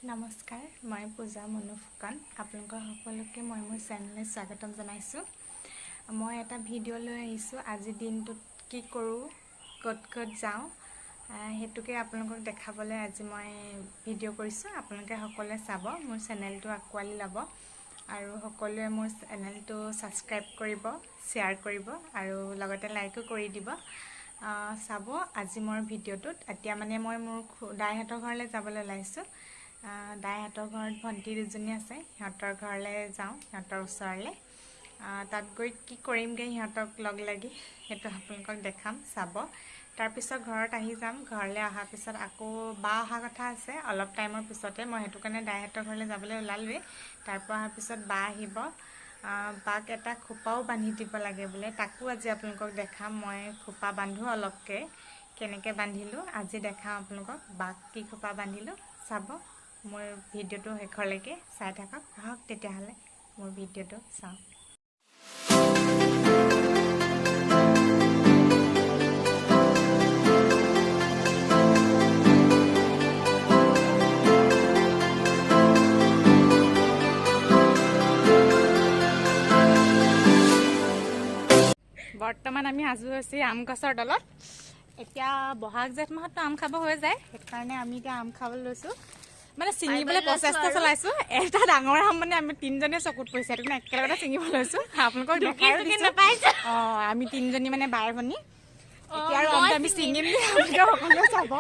নমস্কাৰ মই পূজা ফুকন আপোনালোকৰ সকলোকে মই মোৰ চেনেললৈ স্বাগতম জনাইছোঁ। মই এটা ভিডিঅ' লৈ আহিছোঁ। আজি দিনটোত কি কৰোঁ, ক'ত ক'ত যাওঁ সেইটোকে আপোনালোকক দেখাবলৈ আজি মই ভিডিঅ' কৰিছোঁ। আপোনালোকে সকলোৱে চাব, মোৰ চেনেলটো আঁকোৱালি ল'ব আৰু সকলোৱে মোৰ চেনেলটো ছাবস্ক্ৰাইব কৰিব, শ্বেয়াৰ কৰিব আৰু লগতে লাইকো কৰি দিব। চাব আজি মোৰ ভিডিঅ'টোত। এতিয়া মানে মই মোৰ দাইহঁতৰ ঘৰলৈ যাবলৈ ওলাইছোঁ। দাইহঁতৰ ঘৰত ভণ্টি দুজনী আছে, সিহঁতৰ ঘৰলৈ যাওঁ, সিহঁতৰ ওচৰলৈ। তাত গৈ কি কৰিমগৈ সিহঁতক লগ লাগি সেইটো আপোনালোকক দেখাম, চাব। তাৰপিছত ঘৰত আহি যাম। ঘৰলৈ অহাৰ পিছত আকৌ বা অহা কথা আছে অলপ টাইমৰ পিছতে। মই সেইটো কাৰণে দাইহঁতৰ ঘৰলৈ যাবলৈ ওলালোৱেই। তাৰপৰা অহাৰ পিছত বা আহিব। বাক এটা খোপাও বান্ধি দিব লাগে বোলে, তাকো আজি আপোনালোকক দেখাম। মই খোপা বান্ধো অলপকৈ, কেনেকৈ বান্ধিলোঁ আজি দেখাম আপোনালোকক। বাক কি খোপা বান্ধিলোঁ চাব। মোৰ ভিডিঅ'টো শেষলৈকে চাই থাকক। আহক তেতিয়াহ'লে মোৰ ভিডিঅ'টো চাওঁ। বৰ্তমান আমি সাজু হৈছোঁ আম গছৰ তলত। এতিয়া বহাগ জেঠ মাহততো আম খাব হৈ যায়, সেইকাৰণে আমি এতিয়া আম খাবলৈ লৈছোঁ। মানে ছিঙিবলৈ প্ৰচেষ্টা চলাইছোঁ। এটা ডাঙৰ আম মানে আমি তিনিজনীয়ে চকুত পৰিছে, সেইটো কাৰণে একেলগতে ছিঙিব লৈছোঁ। আপোনালোকক দেখাই দিছোঁ। আমি তিনিজনী মানে বাই ভনী। এতিয়া আৰু আমটো আমি ছিঙিম, সকলোৱে চাব।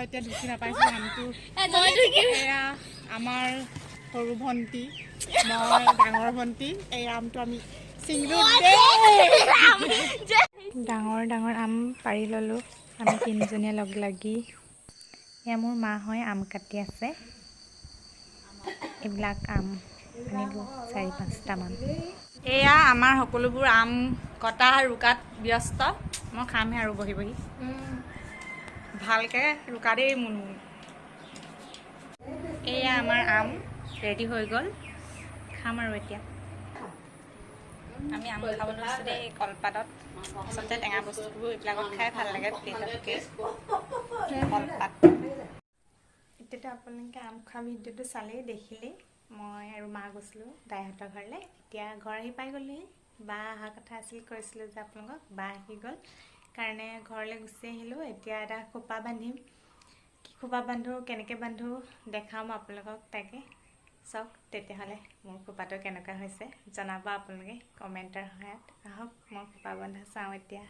এতিয়া ঢুকি নাপাইছোঁ আমটো। এয়া আমাৰ সৰু ভণ্টি, মই ডাঙৰ ভণ্টি। এই আমটো আমি ছিঙিলোঁ। ডাঙৰ ডাঙৰ আম পাৰি ল'লোঁ আমি তিনিজনীয়ে লগ লাগি। এয়া মোৰ মা হয়, আম কাটি আছে। এইবিলাক আম আনিলোঁ 4-5টামান। এয়া আমাৰ সকলোবোৰ আম কটা ৰুকাত ব্যস্ত। মই খামহে আৰু বহি বহি। ভালকৈ ৰুকা দেই মুনু। এয়া আমাৰ আম ৰেডি হৈ গ'ল, খাম আৰু এতিয়া। আমি আম খাব লৈছোঁ দেই কলপাতত। আচলতে টেঙা বস্তুবোৰ এইবিলাকত খাই ভাল লাগে, প্লেটতকৈ কলপাত। এতিয়াতো আপোনালোকে আম খোৱা ভিডিঅ'টো চালেই, দেখিলেই। মই আৰু মা গৈছিলোঁ দাইহঁতৰ ঘৰলৈ। এতিয়া ঘৰ আহি পাই গ'লোহি। বা অহা কথা আছিল, কৈছিলোঁ যে আপোনালোকক। বা আহি গ'ল কাৰণে ঘৰলৈ গুচি আহিলোঁ। এতিয়া এটা খোপা বান্ধিম। কি খোপা বান্ধো, কেনেকৈ বান্ধো দেখাম আপোনালোকক, তাকে চাওক তেতিয়াহ'লে মোৰ খোপাটো কেনেকুৱা হৈছে জনাব আপোনালোকে কমেণ্টৰ সহায়ত। আহক মই খোপা বন্ধা চাওঁ এতিয়া।